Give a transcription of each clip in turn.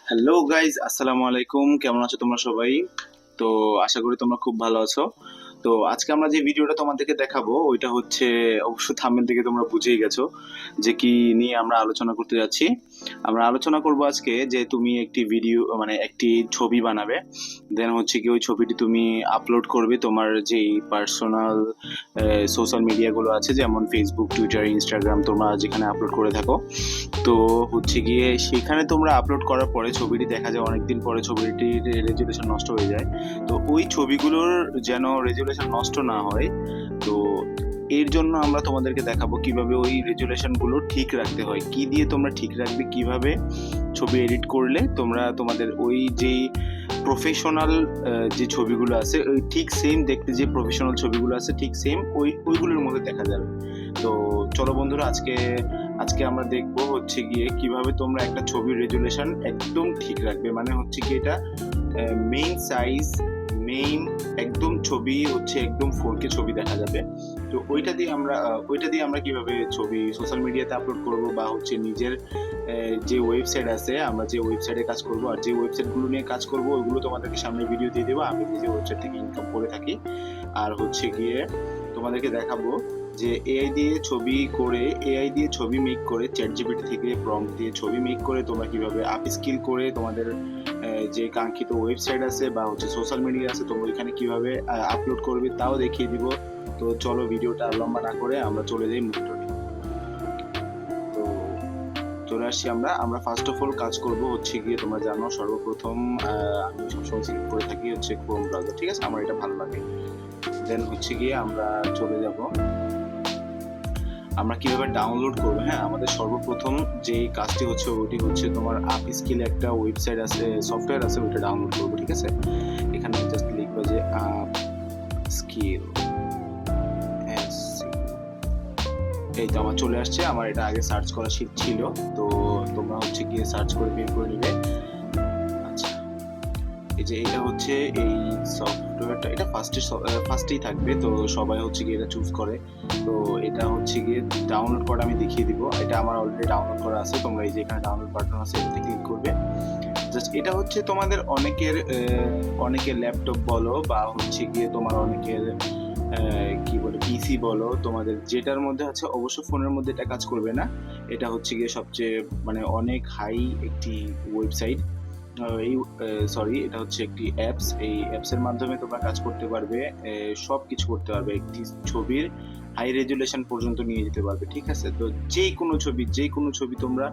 Hello guys, আসসালামু আলাইকুম। কেমন আছো তোমরা সবাই? তো আশা করি তোমরা খুব ভালো আছো। তো আজকে আমরা যে ভিডিওটা তোমাদেরকে দেখাবো ওইটা হচ্ছে, অবশ্য থাম্বনেল থেকে তোমরা বুঝেই গেছো যে কি নিয়ে আমরা আলোচনা করতে যাচ্ছি। আমরা আলোচনা করব আজকে যে তুমি একটি ভিডিও মানে একটি ছবি বানাবে, দেন হচ্ছে কি ওই ছবিটি তুমি আপলোড করবে তোমার যেই পার্সোনাল সোশ্যাল মিডিয়াগুলো আছে, যেমন ফেসবুক, টুইটার, ইনস্টাগ্রাম, তোমরা যেখানে আপলোড করে থাকো। তো হচ্ছে গিয়ে সেখানে তোমরা আপলোড করার পরে ছবিটি দেখা যায় অনেকদিন পরে ছবিটির রেজুলেশন নষ্ট হয়ে যায়। তো ওই ছবিগুলোর যেন রেজুলেশন নষ্ট না হয়, তো এর জন্য আমরা তোমাদেরকে দেখাবো কিভাবে ওই রেজুলেশন গুলো ঠিক রাখতে হয়, কি দিয়ে তোমরা ঠিক রাখবে, কিভাবে ছবি এডিট করলে তোমরা তোমাদের ওই যেই প্রফেশনাল যে ছবিগুলো আছে ওই ঠিক সেম দেখতে, যে প্রফেশনাল ছবিগুলো আছে ঠিক সেম ওইগুলোর মধ্যে দেখা যাবে। তো চলো বন্ধুরা, আজকে আজকে আমরা দেখবো হচ্ছে গিয়ে কিভাবে তোমরা একটা ছবির রেজুলেশন একদম ঠিক রাখবে, মানে হচ্ছে কি এটা মেইন সাইজ, মেইন একদম ছবি হচ্ছে একদম 4K ছবি দেখা যাবে। তো ওইটা দিয়ে আমরা কিভাবে ছবি সোশ্যাল মিডিয়াতে আপলোড করব, বা হচ্ছে নিজের যে ওয়েবসাইট আছে, আমরা যে ওয়েবসাইটে কাজ করব আর যে ওয়েবসাইটগুলো নিয়ে কাজ করব ওইগুলো তোমাদেরকে সামনে ভিডিও দিয়ে দেবো। আমি নিজে ওয়েবসাইট থেকে ইনকাম করে থাকি। আর হচ্ছে গিয়ে তোমাদেরকে দেখাবো যে এআই দিয়ে ছবি মেক করে, চ্যাট জিপিটি থেকে প্রম্পট দিয়ে ছবি মেক করে তোমরা কিভাবে আপ স্কিল করে তোমাদের যে কাঙ্ক্ষিত ওয়েবসাইট আছে বা হচ্ছে সোশ্যাল মিডিয়া আছে তোমরা এখানে কিভাবে আপলোড করবে তাও দেখিয়ে দিব। তো চলো ভিডিওটা আর লম্বা না করে আমরা চলে যাই মূল টপিকে। তো চলে আসছি আমরা ফার্স্ট অফ অল কাজ করব হচ্ছে গিয়ে, তোমরা জানো সর্বপ্রথম আমি সবসময় সিলেক্ট করে থাকি হচ্ছে ক্রোম ব্রাউজার, ঠিক আছে, আমার এটা ভালো লাগে। দেন হচ্ছে গিয়ে আমরা চলে যাব আমরা কিভাবে ডাউনলোড করবো। হ্যাঁ, আমাদের সর্বপ্রথম যে কাজটি হচ্ছে ওইটি হচ্ছে তোমার আপ স্কিল একটা ওয়েবসাইট আছে, সফটওয়্যার আছে, ওইটা ডাউনলোড করবো, ঠিক আছে। এখানে জাস্ট লিখবো যে আপ স্কিল, এই তো আমার চলে আসছে। আমার এটা আগে সার্চ করা ছিল, তো তোমরা হচ্ছে গিয়ে সার্চ করে বের করে নিবে। আচ্ছা, এই যে এটা হচ্ছে এই সফটওয়্যারটা, এটা ফার্স্টেই থাকবে, তো সবাই হচ্ছে গিয়ে এটা চুজ করে। তো এটা হচ্ছে গিয়ে ডাউনলোড করা আমি দেখিয়ে দিব। এটা আমার অলরেডি ডাউনলোড করা আছে, তোমরা এই যে এখানে ডাউনলোড বাটন আছে এটাতে ক্লিক করবে। জাস্ট এটা হচ্ছে তোমাদের অনেকের ল্যাপটপ বলো বা হচ্ছে গিয়ে তোমার অনেকের কি বলে পিসি বলো, তোমাদের যেটার মধ্যে আছে, অবশ্য ফোনের মধ্যে এটা কাজ করবে না। এটা হচ্ছে গিয়ে সবচেয়ে মানে অনেক হাই একটি ওয়েবসাইট, এই সরি, এটা হচ্ছে একটি অ্যাপস। এই অ্যাপসের মাধ্যমে তোমরা কাজ করতে পারবে, সব কিছু করতে পারবে, একটি ছবির হাই রেজুলেশন পর্যন্ত নিয়ে যেতে পারবে, ঠিক আছে। তো যে কোনো ছবি তোমরা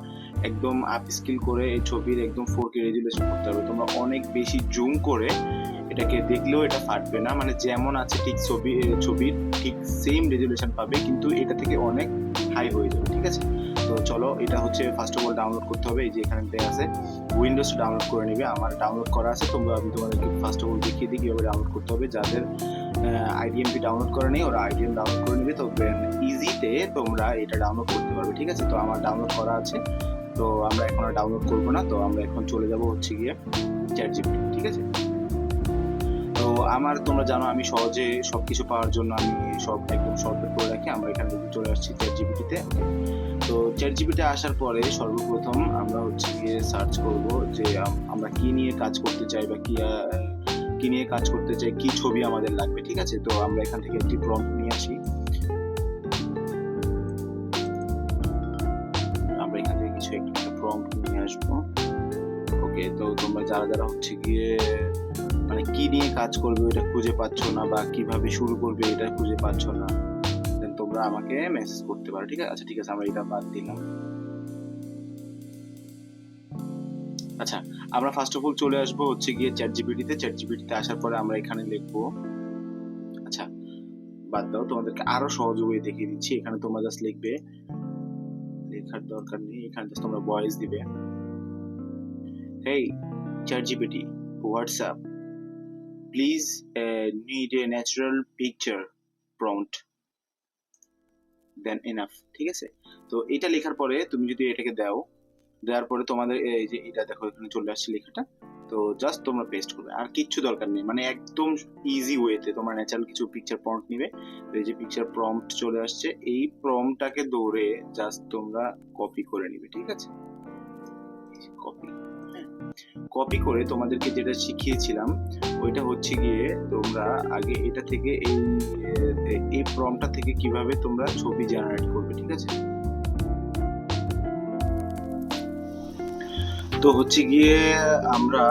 একদম আপ স্কিল করে এই ছবির একদম 4K রেজুলেশন করতে পারবে। তোমরা অনেক বেশি জুম করে এটাকে দেখলেও এটা ফাটবে না, মানে যেমন আছে ঠিক ছবির ঠিক সেম রেজুলেশন পাবে, কিন্তু এটা থেকে অনেক হাই হয়ে যাবে, ঠিক আছে। তো চলো, এটা হচ্ছে ফার্স্ট অফ অল ডাউনলোড করতে হবে। এই যে এখানে দেওয়া আছে উইন্ডোজ ডাউনলোড করে নিবে, আমার ডাউনলোড করা আছে। আমি তোমাদেরকে ফার্স্ট অফ অল দেখিয়ে দিই কিভাবে ডাউনলোড করতে হবে। যাদের আইডিএমপি ডাউনলোড করে নেই ওরা আইডিএম ডাউনলোড করে নিবে, তো ইজিতে তোমরা এটা ডাউনলোড করতে পারবে, ঠিক আছে। তো আমার ডাউনলোড করা আছে, তো আমরা এখন আর ডাউনলোড করবো না। তো আমরা এখন চলে যাব হচ্ছে গিয়ে চ্যাট জিপিটি, ঠিক আছে। তো তোমরা জানো আমি সহজে সবকিছু পাওয়ার জন্য আমি সব একদম শর্টকাট করে রাখি। আমরা এখানে চলে আসছি চ্যাট জিপিটিতে। তো চ্যাট জিপিটি আসার পরে সর্বপ্রথম আমরা হচ্ছে গিয়ে সার্চ করব যে আমরা কি নিয়ে কাজ করতে চাই, বা কি নিয়ে কাজ করতে চাই, কি ছবি আমাদের লাগবে, ঠিক আছে। তো আমরা এখান থেকে একটি প্রম্পট নিয়ে আসি। আমরা এখান থেকে কিছু একটা প্রম্পট নিয়ে আসবো। ওকে, তো তোমরা যারা হচ্ছে গিয়ে মানে কি নিয়ে কাজ করবে এটা খুঁজে পাচ্ছ না, বা কিভাবে শুরু করবে এটা খুঁজে পাচ্ছ না, দেন তোমরা আমাকে মেসেজ করতে পারো, ঠিক আছে। আচ্ছা ঠিক আছে, আমরা এটা বাদ দিলাম। আচ্ছা, আমরা ফার্স্ট অফ অল চলে আসবো হচ্ছে গিয়ে চ্যাট জিপিটিতে আসার পরে আমরা এখানে লিখবো। আচ্ছা বাদ দাও, তোমাদেরকে আরো সহজ ওয়ে দেখিয়ে দিচ্ছি। এখানে তোমরা জাস্ট লিখবে, লেখার দরকার নেই, এখানে জাস্ট তোমরা ভয়েস দিবে। Hey ChatGPT, WhatsApp, please need a natural picture prompt, then enough, ঠিক আছে। তো এটা লেখার পরে তুমি যদি এটাকে দেওয়ার পরে তোমাদের এই যে এটা দেখো এখানে চলে আসছে লেখাটা। তো জাস্ট তোমরা পেস্ট করবে, আর কিচ্ছু দরকার নেই, মানে একদম ইজি ওয়েতে তোমরা ন্যাচারাল কিছু পিকচার প্রম্পট নিবে। তো এই যে পিকচার প্রম্পট চলে আসছে, এই প্রম্পটটাকে ধরে জাস্ট তোমরা কপি করে নিবে, ঠিক আছে। কপি, হ্যাঁ। কপি করে তোমাদেরকে যেটা শিখিয়েছিলাম ওইটা হচ্ছে গিয়ে তোমরা আগে এটা থেকে এই প্রম্পটটা থেকে কিভাবে তোমরা ছবি জেনারেট করবে, ঠিক আছে। তো হচ্ছে গিয়ে আমরা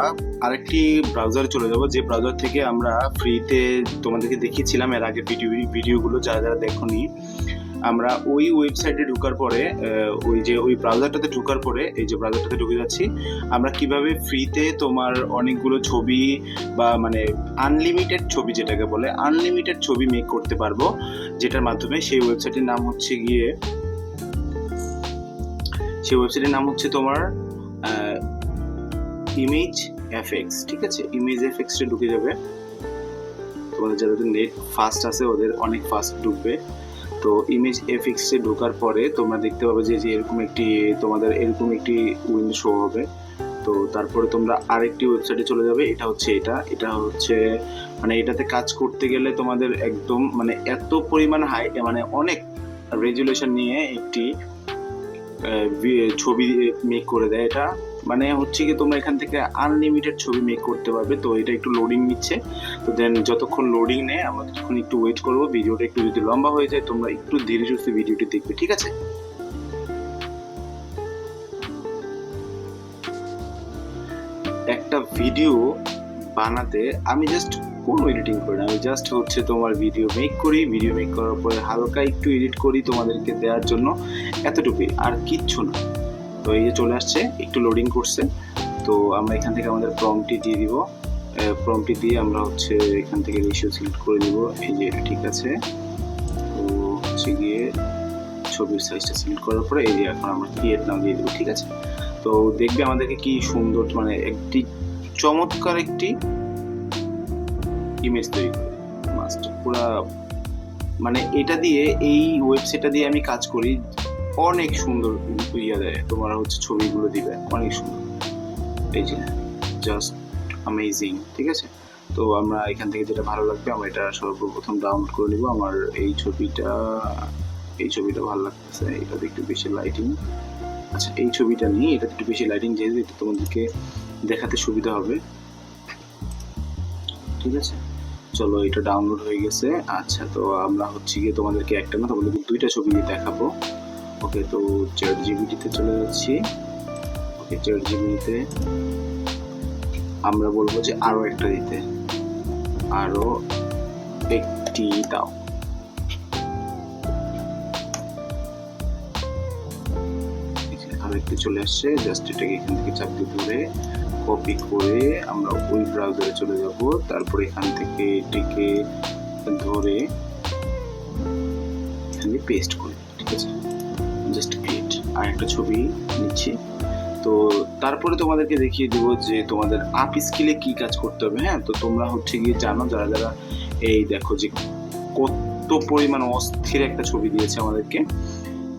আরেকটি ব্রাউজারে চলে যাব, যে ব্রাউজার থেকে আমরা ফ্রিতে তোমাদেরকে দেখিয়েছিলাম এর আগে ভিডিওগুলো, যারা যারা দেখোনি। আমরা ওই ওয়েবসাইটে ঢোকার পরে ওই ব্রাউজারটাতে ঢোকার পরে এই যে ব্রাউজারটাতে ঢুকে যাচ্ছি, আমরা কিভাবে ফ্রিতে তোমার অনেকগুলো ছবি বা মানে আনলিমিটেড ছবি, যেটাকে বলে আনলিমিটেড ছবি মেক করতে পারবো, যেটার মাধ্যমে সেই ওয়েবসাইটের নাম হচ্ছে তোমার ইমেজ এফএক্স, ঠিক আছে। ইমেজ এফএক্সে ঢুকে যাবে, তোমাদের যাদের নেট ফাস্ট আছে ওদের অনেক ফাস্ট ঢুকবে। তো ইমেজ এফএক্সে ঢোকার পরে তোমরা দেখতে পাবে যে তোমাদের এরকম একটি উইন্ডো শো হবে। তো তারপরে তোমরা আরেকটি ওয়েবসাইটে চলে যাবে, এটা হচ্ছে মানে এটাতে কাজ করতে গেলে তোমাদের একদম মানে এত পরিমাণ হাই মানে অনেক রেজুলেশন নিয়ে একটি ছবি মেক করে দেয়। এটা মানে হচ্ছে কি তোমরা এখান থেকে আনলিমিটেড ছবি মেক করতে পারবে। তো এটা একটু লোডিং নিচ্ছে, তো দেন যতক্ষণ লোডিং নেয় আমরা ততক্ষণ একটু ওয়েট করবো। ভিডিওটা একটু যদি লম্বা হয়ে যায় তোমরা একটু ধীরে সুস্থে ভিডিওটি দেখবে, ঠিক আছে। একটা ভিডিও বানাতে আমি জাস্ট কোনো এডিটিং করি না, আমি জাস্ট হচ্ছে তোমার ভিডিও মেক করার পরে হালকা একটু এডিট করি তোমাদেরকে দেওয়ার জন্য, এতটুকুই, আর কিচ্ছু না। তো এই যে চলে আসছে, একটু লোডিং করছে। তো আমরা এখান থেকে আমাদের প্রম্পটটি দিয়ে দিব, প্রম্পটটি দিয়ে আমরা হচ্ছে এখান থেকে রেশিও সিলেক্ট করে নিব, এই যে ঠিক আছে। তো হচ্ছে গিয়ে ছবির সাইজটা সিলেক্ট করার পরে এই যে এখন আমরা ক্রিয়েট নাও দিয়ে দেবো, ঠিক আছে। তো দেখবে আমাদেরকে কি সুন্দর মানে একটি চমৎকার একটি ইমেজ তৈরি করে মাস্ট পুরা, মানে এটা দিয়ে এই ওয়েবসাইটটা দিয়ে আমি কাজ করি, অনেক সুন্দর দেয়, তোমার হচ্ছে ছবিগুলো দিবে অনেক সুন্দর, এই যে জাস্ট অ্যামেজিং, ঠিক আছে। তো আমরা এখান থেকে যেটা ভালো লাগবে আমরা এটা সর্বপ্রথম ডাউনলোড করে নিব। আমার এই ছবিটা ভালো লাগতেছে, এটাতে একটু বেশি লাইটিং, আচ্ছা এই ছবিটা নিয়ে এটা একটু বেশি লাইটিং, যেহেতু এটা তোমাদেরকে দেখাতে সুবিধা হবে, ঠিক আছে। চলো এটা ডাউনলোড হয়ে গেছে। আচ্ছা তো আমরা হচ্ছে গিয়ে তোমাদেরকে একটা না তোমাদেরকে দুইটা ছবি দেখাবো। ওকে, তো চ্যাটজিপিটিতে চলে যাচ্ছি। ওকে, চ্যাটজিপিটিতে আমরা বলবো যে আরো একটা দিতে, আরো একটি দাও। আরো একটি চলে আসছে, জাস্ট এটাকে এখান থেকে চাপ দিয়ে ধরে কপি করে আমরা ওই ব্রাউজারে চলে যাব। তারপর এখান থেকে এটিকে ধরে এখানে পেস্ট করি, ঠিক আছে। জাস্ট ক্রিয়েট আর একটা ছবি নিচ্ছি। তো তারপরে তোমাদেরকে দেখিয়ে দেবো যে তোমাদের আপ স্কিলে কি কাজ করতে হবে। হ্যাঁ, তো তোমরা হচ্ছে গিয়ে জানো, যারা যারা এই দেখো যে কত পরিমাণ অস্থির একটা ছবি দিয়েছে আমাদেরকে।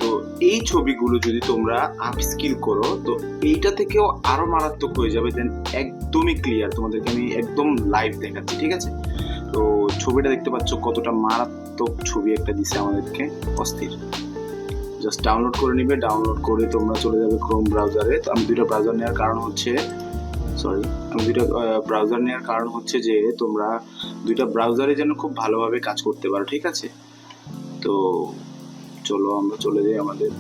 তো এই ছবিগুলো যদি তোমরা আপ স্কিল করো তো এইটা থেকেও আরো মারাত্মক হয়ে যাবে, দেন একদমই ক্লিয়ার, তোমাদেরকে আমি একদম লাইভ দেখাচ্ছি, ঠিক আছে। তো ছবিটা দেখতে পাচ্ছ কতটা মারাত্মক ছবি একটা দিছে আমাদেরকে, অস্থির। জাস্ট ডাউনলোড করে নিবে, ডাউনলোড করে তোমরা চলে যাবে ক্রোম ব্রাউজারে। তো আমি দুইটা ব্রাউজার নেওয়ার কারণ হচ্ছে যে তোমরা দুইটা ব্রাউজারে যেন খুব ভালোভাবে কাজ করতে পারো, ঠিক আছে। তো চলো আমরা চলে যাই আমাদের,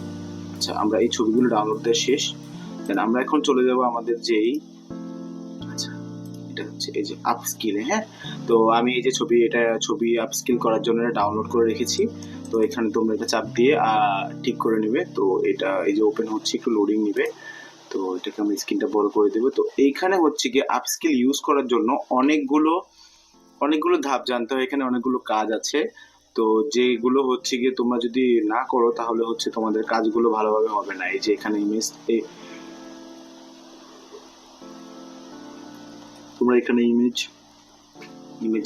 আচ্ছা আমরা এই ছবিগুলো ডাউনলোড দেওয়া শেষ, দেন আমরা এখন চলে যাব আমাদের যেই, আচ্ছা এটা হচ্ছে এই যে আপ স্কিলে। হ্যাঁ, তো আমি এই যে ছবি আপ স্কিল করার জন্য ডাউনলোড করে রেখেছি। তো এখানে তোমরা এটা চাপ দিয়ে ঠিক করে নেবে। তো এটা এই যে ওপেন হচ্ছে, একটু লোডিং নিবে। তো এটাকে আমি স্ক্রিনটা বড় করে দেবো। তো এইখানে হচ্ছে গিয়ে আপ স্কিল ইউজ করার জন্য অনেকগুলো ধাপ জানতে হয়, এখানে অনেকগুলো কাজ আছে। তো যেগুলো হচ্ছে গিয়ে তোমরা যদি না করো তাহলে হচ্ছে তোমাদের কাজগুলো ভালোভাবে হবে না। এই যে এখানে তোমরা এখানে ইমেজ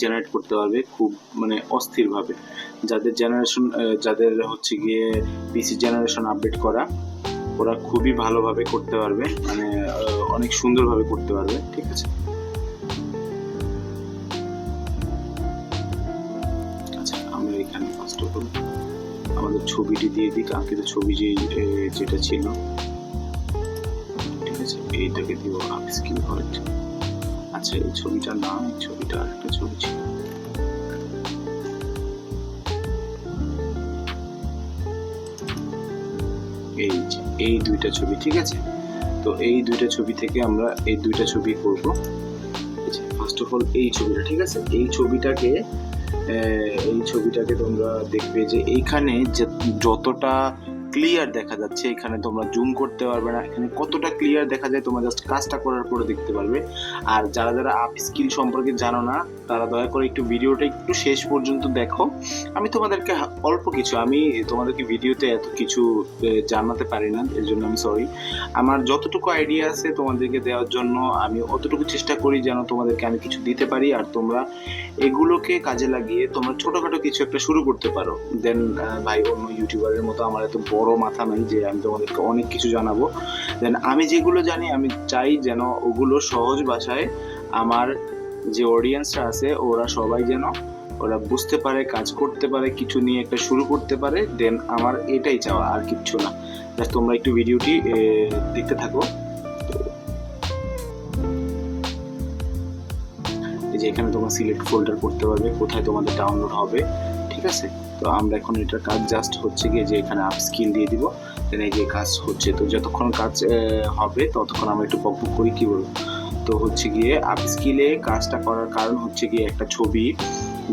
জেনারেট করতে পারবে খুব মানে অস্থির ভাবে। যাদের হচ্ছে গিয়ে পিসি জেনারেশন আপডেট করা, ওরা খুবই ভালোভাবে করতে পারবে, মানে অনেক সুন্দরভাবে করতে পারবে, ঠিক আছে। আচ্ছা আমরা এখানে ফার্স্ট অফ অল আমাদের ছবিটি দিয়ে দিই, কাঙ্ক্ষিত ছবি যেটা ছিল, ঠিক আছে। এইটাকে দিব আপস্কিল হোয়াইট। আচ্ছা এই ছবিটা না, এই ছবিটা আরেকটা ছবি ছিল। এই দুইটা ছবি, ঠিক আছে। তো এই দুইটা ছবি থেকে আমরা এই দুইটা ছবি করব। ফার্স্ট অফ অল এই ছবিটা, ঠিক আছে। এই ছবিটাকে তোমরা দেখবে যে এইখানে যতটা ক্লিয়ার দেখা যাচ্ছে, এখানে তোমরা জুম করতে পারবে না, এখানে কতটা ক্লিয়ার দেখা যায় তোমরা জাস্ট কাজটা করার পরে দেখতে পারবে। আর যারা যারা আপ স্কিল সম্পর্কে জানো না তারা দয়া করে একটু ভিডিওটা একটু শেষ পর্যন্ত দেখো। আমি তোমাদেরকে অল্প কিছু, আমি তোমাদেরকে ভিডিওতে এত কিছু জানাতে পারি না, এর জন্য আমি সরি। আমার যতটুকু আইডিয়া আছে তোমাদেরকে দেওয়ার জন্য আমি অতটুকু চেষ্টা করি যেন তোমাদেরকে আমি কিছু দিতে পারি, আর তোমরা এগুলোকে কাজে লাগিয়ে তোমরা ছোটখাটো কিছু একটা শুরু করতে পারো। দেন ভাই অন্য ইউটিউবারের মতো আমার এত বড় মাথা নাই যে আমি তোমাদেরকে অনেক কিছু জানাবো। দেন আমি যেগুলো জানি আমি চাই যেন ওগুলো সহজ ভাষায় আমার যে অডিয়েন্সরা আছে ওরা সবাই যেন ওরা বুঝতে পারে, কাজ করতে পারে, কিছু নিয়ে একটা শুরু করতে পারে। দেন আমার এটাই চাওয়া, আর কিচ্ছু না। জাস্ট তোমরা একটু ভিডিওটি দেখতে থাকো। এই যে এখানে তোমরা সিলেক্ট ফোল্ডার করতে পারবে কোথায় তোমাদের ডাউনলোড হবে, ঠিক আছে। তো আমরা এখন এটার কাজ জাস্ট হচ্ছে গিয়ে যে এখানে আপ স্কিল দিয়ে দিব। দেন এই যে কাজ হচ্ছে, তো যতক্ষণ কাজ হবে ততক্ষণ আমরা একটু বকবক করি, কি বলবো। তো হচ্ছে গিয়ে আপ স্কিলে কাজটা করার কারণ হচ্ছে গিয়ে একটা ছবি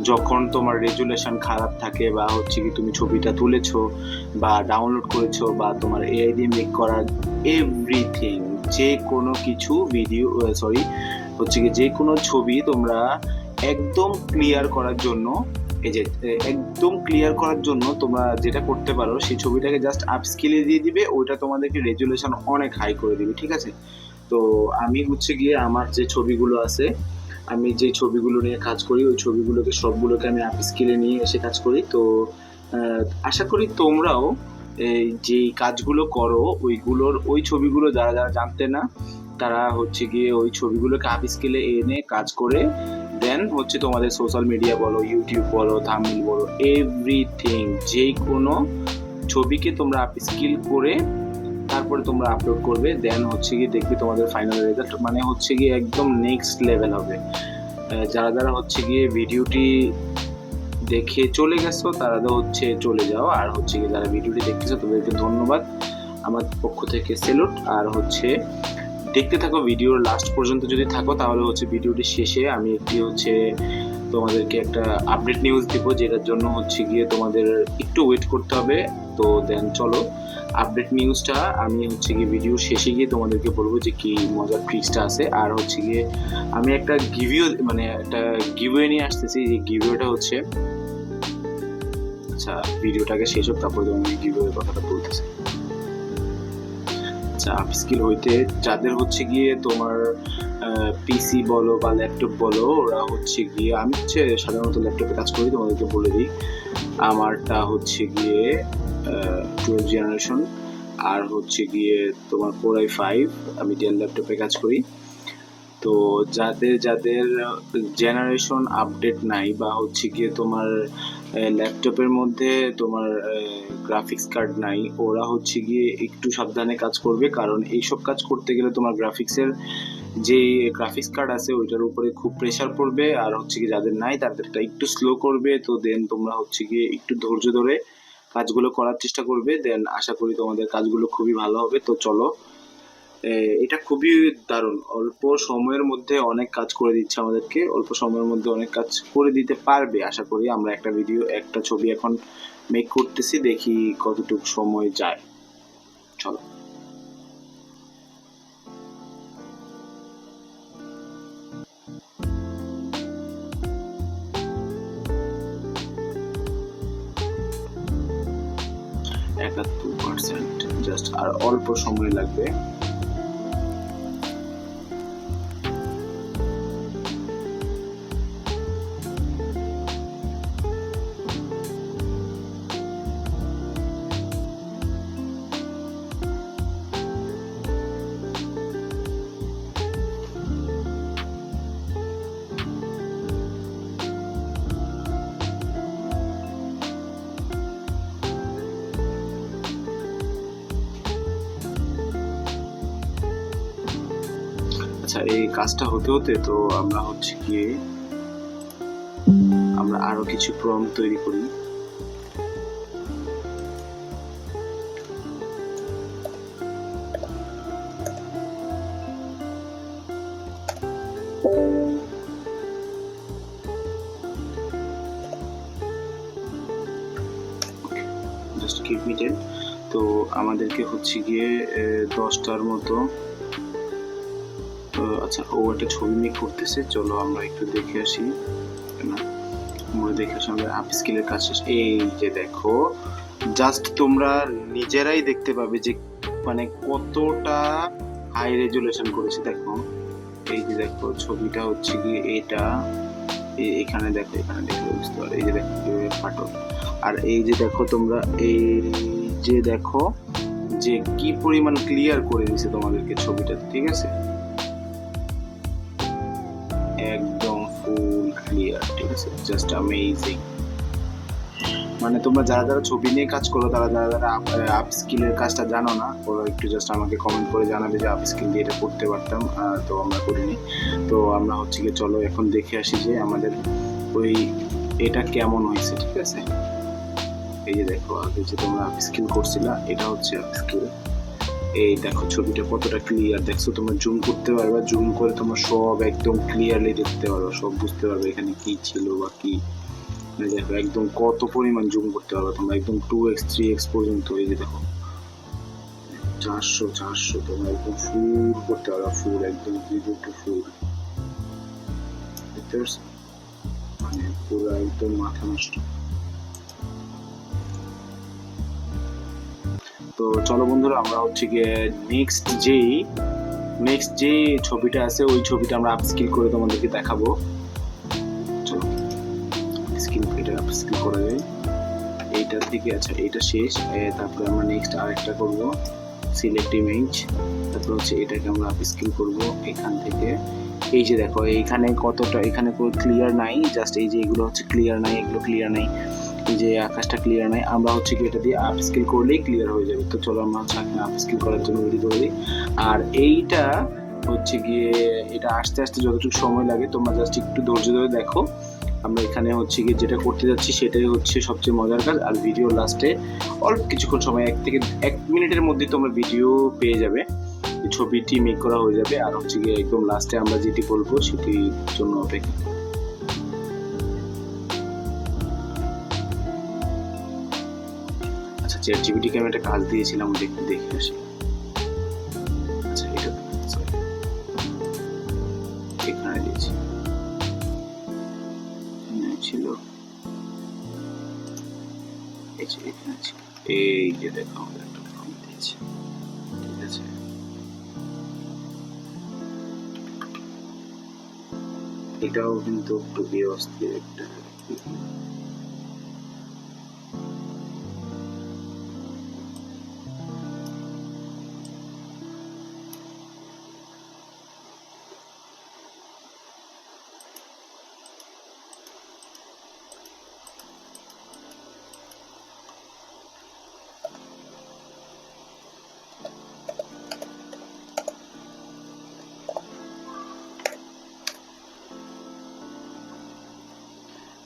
যখন তোমার রেজুলেশন খারাপ থাকে বা হচ্ছে কি তুমি ছবিটা তুলেছো বা ডাউনলোড করেছো বা তোমার এআই দিয়ে মেক করার এভরিথিং, যে কোনো কিছু ভিডিও হচ্ছে কি যে কোনো ছবি তোমরা একদম ক্লিয়ার করার জন্য, এই যে একদম ক্লিয়ার করার জন্য তোমরা যেটা করতে পারো সেই ছবিটাকে জাস্ট আপ স্কেলে দিয়ে দিবে, ওইটা তোমাদেরকে রেজুলেশন অনেক হাই করে দিবে, ঠিক আছে। তো আমি হচ্ছে গিয়ে আমার যে ছবিগুলো আছে, আমি যে ছবিগুলো নিয়ে কাজ করি ওই ছবিগুলোকে সবগুলোকে আমি আপ স্কেলে নিয়ে এসে কাজ করি। তো আশা করি তোমরাও এই যে কাজগুলো করো ওই ছবিগুলো যারা যারা জানতে না তারা হচ্ছে গিয়ে ওই ছবিগুলোকে আপ স্কেলে এনে কাজ করে দেন হচ্ছে তোমাদের সোশ্যাল মিডিয়া বলো, ইউটিউব বলো, থাম্বনেল বলো, এভরিথিং যে কোনো ছবিকে তোমরা আপ স্কিল করে তারপরে তোমরা আপলোড করবে। দেন হচ্ছে গিয়ে দেখবে তোমাদের ফাইনাল রেজাল্ট মানে হচ্ছে গিয়ে একদম নেক্সট লেভেল হবে। যারা যারা হচ্ছে গিয়ে ভিডিওটি দেখে চলে গেছো তারা তো হচ্ছে চলে যাও, আর হচ্ছে গিয়ে যারা ভিডিওটি দেখতেছো তাদেরকে ধন্যবাদ আমার পক্ষ থেকে, সেলুট। আর হচ্ছে দেখতে থাকো ভিডিওর লাস্ট পর্যন্ত যদি থাকো, তাহলে হচ্ছে ভিডিওটি শেষে আমি একটি হচ্ছে তোমাদেরকে একটা আপডেট নিউজ দিব, যেটার জন্য হচ্ছে গিয়ে তোমাদের একটু ওয়েট করতে হবে। তো দেন চলো আপডেট নিউজটা আমি হচ্ছে গিয়ে ভিডিও শেষে গিয়ে তোমাদেরকে বলবো যে কি মজার ট্রিক্সটা আছে। আর হচ্ছে গিয়ে আমি একটা একটা গিভওয়ে নিয়ে আসতেছি। যে গিভওয়েটা হচ্ছে, আচ্ছা ভিডিওটাকে শেষ হোক তারপরে আমি গিভওয়ের কথাটা বলতেছি। আপ স্কিল হইতে যাদের হচ্ছে গিয়ে তোমার পিসি বলো বা ল্যাপটপ বলো, ওরা হচ্ছে গিয়ে, আমি হচ্ছে সাধারণত ল্যাপটপে কাজ করি, তোমাদেরকে বলে দিই আমারটা হচ্ছে গিয়ে 12 জেনারেশন, আর হচ্ছে গিয়ে তোমার Core i5, আমি ডেল ল্যাপটপে কাজ করি। তো যাদের যাদের জেনারেশন আপডেট নাই বা হচ্ছে গিয়ে তোমার ল্যাপটপের মধ্যে তোমার গ্রাফিক্স কার্ড নাই, ওরা হচ্ছে গিয়ে একটু সাবধানে কাজ করবে, কারণ এইসব কাজ করতে গেলে তোমার গ্রাফিক্সের যে গ্রাফিক্স কার্ড আছে ওইটার উপরে খুব প্রেসার পড়বে। আর হচ্ছে কি যাদের নাই তাদেরটা একটু স্লো করবে। তো দেন তোমরা হচ্ছে গিয়ে একটু ধৈর্য ধরে কাজগুলো করার চেষ্টা করবে। দেন আশা করি তোমাদের কাজগুলো খুবই ভালো হবে। তো চলো, এটা খুবই দারুণ, অল্প সময়ের মধ্যে অনেক কাজ করে দিচ্ছে আমাদেরকে, অল্প সময়ের মধ্যে অনেক কাজ করে দিতে পারবে আশা করি। আমরা একটা ছবি এখন মেক করতেছি, দেখি কতটুকু সময় যায়। চলো। জাস্ট আর অল্প সময় লাগবে। আচ্ছা, এই কাজটা হতে হতে তো আমরা হচ্ছে গিয়ে আমরা আরো কিছু প্রম্পট তৈরি করি। Just keep me 10। তো আমাদেরকে হচ্ছে গিয়ে 10টার মতো। আচ্ছা, ও একটা ছবি মেক করতেছে, চলো আমরা একটু দেখে আসি। না, দেখে আসি আমরা আপ স্কিলের কাজ শেষ। এই যে দেখো, জাস্ট তোমরা নিজেরাই দেখতে পাবে যে মানে কতটা হাই রেজুলেশন করেছে। দেখো, এই যে দেখো ছবিটা হচ্ছে গিয়ে এটা, এখানে দেখো, এখানে দেখো বুঝতে পারো। এই যে দেখো ফাটল, আর এই যে দেখো তোমরা, এই যে দেখো যে কি পরিমাণ ক্লিয়ার করে দিছে তোমাদেরকে ছবিটা, ঠিক আছে? একদম ফুল ক্লিয়ার, ঠিক আছে? Just amazing. মানে তোমরা যারা যারা ছবি নিয়ে কাজ করো, তারা যারা যারা আপ স্কিলের কাজটা জানো না, ওরা একটু জাস্ট আমাকে কমেন্ট করে জানাবে যে আপ স্কিল দিয়ে এটা করতে পারতাম, তো আমরা করিনি। তো আমরা হচ্ছে গিয়ে চলো এখন দেখে আসি যে আমাদের ওই এটা কেমন হয়েছে, ঠিক আছে? এই যে দেখো, আগে যে তোমরা আপ স্কিল করছিলা, এটা হচ্ছে আপ স্কিল। এই দেখো ছবিটা কতটা ক্লিয়ার, দেখছো? তোমরা জুম করতে পারবা, জুম করে তোমরা সব একদম ক্লিয়ারলি দেখতে পারবা, সব বুঝতে পারবে এখানে কি ছিল বা কি। দেখো একদম কত পরিমাণ জুম করতে পারবা তোমরা, একদম 2x 3x পর্যন্ত। এই যে দেখো 400 তোমরা একদম ফুল করতে পারবা, ফুল একদম জিরো টু ফুল। দেখতে পাচ্ছ? মানে পুরো একদম মাথা নষ্ট। তো চলো বন্ধুরা, আমরা হচ্ছে গিয়ে নেক্সট যে ছবিটা আছে, ওই ছবিটা আমরা আপস্কিল করে তোমাদেরকে দেখাবো। চলো এটা আপস্কিল করা যায় এইটা থেকে। আচ্ছা, এটা শেষ, তারপরে আমরা নেক্সট আরেকটা করব, সিলেক্ট ইমেজ। তারপর হচ্ছে এটাকে আমরা আপস্কিল করব এখান থেকে। এই যে দেখো এইখানে কতটা, এখানে কোনো ক্লিয়ার নাই, জাস্ট এই যে এগুলো হচ্ছে ক্লিয়ার নাই, এগুলো ক্লিয়ার নাই, এই যে আকাশটা ক্লিয়ার নাই। আমরা হচ্ছে কি এটা দিয়ে আপস্কিল করলেই ক্লিয়ার হয়ে যাবে। তো চলো আমরা হচ্ছে আপস্কিল করার জন্য রেডি করে দিই। আর এইটা হচ্ছে গিয়ে এটা আস্তে আস্তে যতটুকু সময় লাগে তোমরা জাস্ট একটু ধৈর্য ধরে দেখো। আমরা এখানে হচ্ছে গিয়ে যেটা করতে যাচ্ছি সেটাই হচ্ছে সবচেয়ে মজার কাজ। আর ভিডিও লাস্টে অল্প কিছুক্ষণ সময়, 1 মিনিটের মধ্যে তোমরা ভিডিও পেয়ে যাবে, ছবিটি মেক করা হয়ে যাবে। আর হচ্ছে গিয়ে একদম লাস্টে আমরা যেটি বলবো সেটির জন্য অপেক্ষা। আচ্ছা, চ্যাটজিপিটিকে আমি একটা কাজ দিয়েছিলাম, দেখে আসি। আচ্ছা, এটা এখানে দিয়েছি, ছিল এখানে ছিল। এই যে দেখো আমরা একটা প্রম্পট দিয়েছি, ঠিক আছে? এটাও কিন্তু খুবই অস্থির একটা।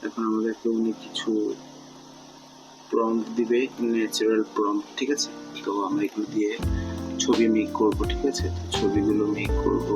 এখন আমাদেরকে উনি কিছু প্রম্পট দিবে, ন্যাচারাল প্রম্পট, ঠিক আছে? তো আমরা এগুলো দিয়ে ছবি মেক করব, ঠিক আছে? ছবিগুলো মেক করব।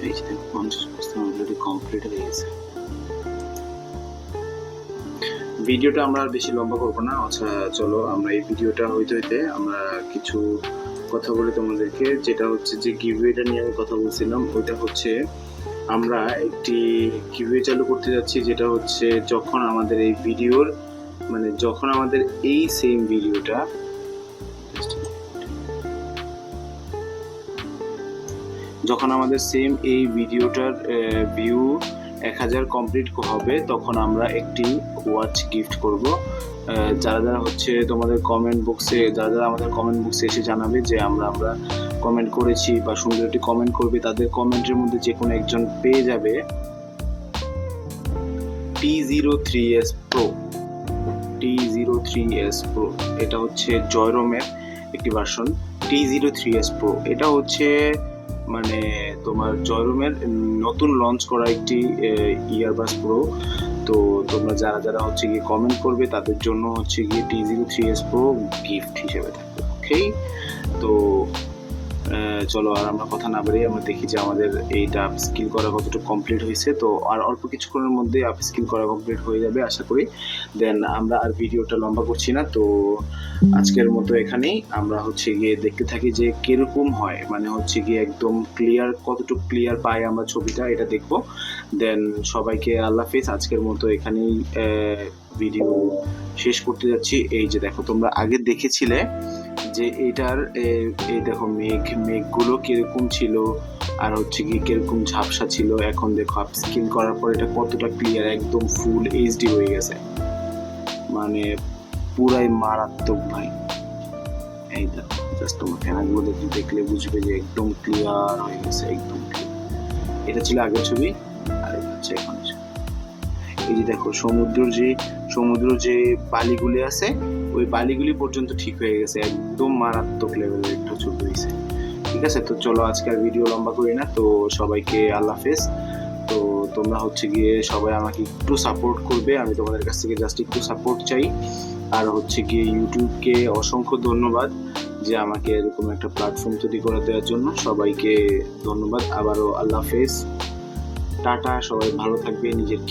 এই যে 50% অলরেডি কমপ্লিট হয়ে গেছে। ভিডিওটা আমরা আর বেশি লম্বা করবো না। আচ্ছা চলো আমরা এই ভিডিওটা হইতে হইতে আমরা কিছু কথা বলি তোমাদেরকে, যেটা হচ্ছে যে গিভওয়েটা নিয়ে আমি কথা বলছিলাম। ওইটা হচ্ছে আমরা একটি গিভওয়ে চালু করতে যাচ্ছি, যেটা হচ্ছে যখন আমাদের এই ভিডিওর মানে যখন আমাদের এই সেম ভিডিওটা যখন আমাদের সেম এই ভিডিওটার ভিউ 1000 কমপ্লিট হবে, তখন আমরা একটি ওয়াচ গিফট করব। যারা যারা হচ্ছে তোমাদের কমেন্ট বক্সে যারা আমাদের কমেন্ট বক্সে এসে জানাবে যে আমরা কমেন্ট করেছি বা সুন্দর একটি কমেন্ট করবে, তাদের কমেন্টের মধ্যে যে কোনো একজন পেয়ে যাবে T03s Pro। T03s Pro এটা হচ্ছে জয়রোমের একটি ভার্সন। T03s Pro এটা হচ্ছে মানে তোমার জয়রুমের নতুন লঞ্চ করা একটি ইয়ারবাস প্রো। তো তোমরা যারা যারা হচ্ছে গিয়ে কমেন্ট করবে তাদের জন্য হচ্ছে গিয়ে T03s Pro গিফট হিসেবে থাকবে। ওকে, তো চলো আর আমরা কথা না বাড়িয়ে আমরা দেখি যে আমাদের এইটা আপস্কিল করা কতটুকু কমপ্লিট হয়েছে। তো আর অল্প কিছুক্ষণের মধ্যে আপস্কিল করা কমপ্লিট হয়ে যাবে আশা করি। দেন আমরা আর ভিডিওটা লম্বা করছি না, তো আজকের মতো এখানেই আমরা হচ্ছে গিয়ে দেখতে থাকি যে কিরকম হয়, মানে হচ্ছে গিয়ে একদম ক্লিয়ার কতটুকু ক্লিয়ার পাই আমরা ছবিটা, এটা দেখবো। দেন সবাইকে আল্লাহ হাফেজ। আজকের মতো এখানেই ভিডিও শেষ করতে যাচ্ছি। এই যে দেখো তোমরা আগে দেখেছিলে যে এটার এই দেখো মেঘগুলো কিরকম ছিল আর হচ্ছে কি কিরকম ঝাপসা ছিল। এখন দেখো আপস্কিল করার পর এটা কতটা ক্লিয়ার, একদম ফুল এইচডি হয়ে গেছে, মানে পুরাই মারাত্মক ভাই। এই দেখো জাস্ট তোমার ফ্যানাগুলো দেখলে বুঝবে যে একদম ক্লিয়ার হয়ে গেছে, একদম ক্লিয়ার। এটা ছিল আগের ছবি আর এটা হচ্ছে এখন। এই যে দেখো সমুদ্র যে বালিগুলি আছে ওই বালিগুলি পর্যন্ত ঠিক হয়ে গেছে, একদম মারাত্মক লেভেলের একটা ছবি হয়েছে। ঠিক আছে, তো চলো আজকের ভিডিও লম্বা করি না, তো সবাইকে আল্লাহ হাফেজ। তো তোমরা হচ্ছে গিয়ে সবাই আমাকে একটু সাপোর্ট করবে, আমি তোমাদের কাছ থেকে জাস্ট একটু সাপোর্ট চাই। আর হচ্ছে গিয়ে ইউটিউবকে অসংখ্য ধন্যবাদ যে আমাকে এরকম একটা প্ল্যাটফর্ম তৈরি করে দেওয়ার জন্য। সবাইকে ধন্যবাদ আবারও। আল্লাহ হাফেজ, টাটা, সবাই ভালো থাকবে, নিজের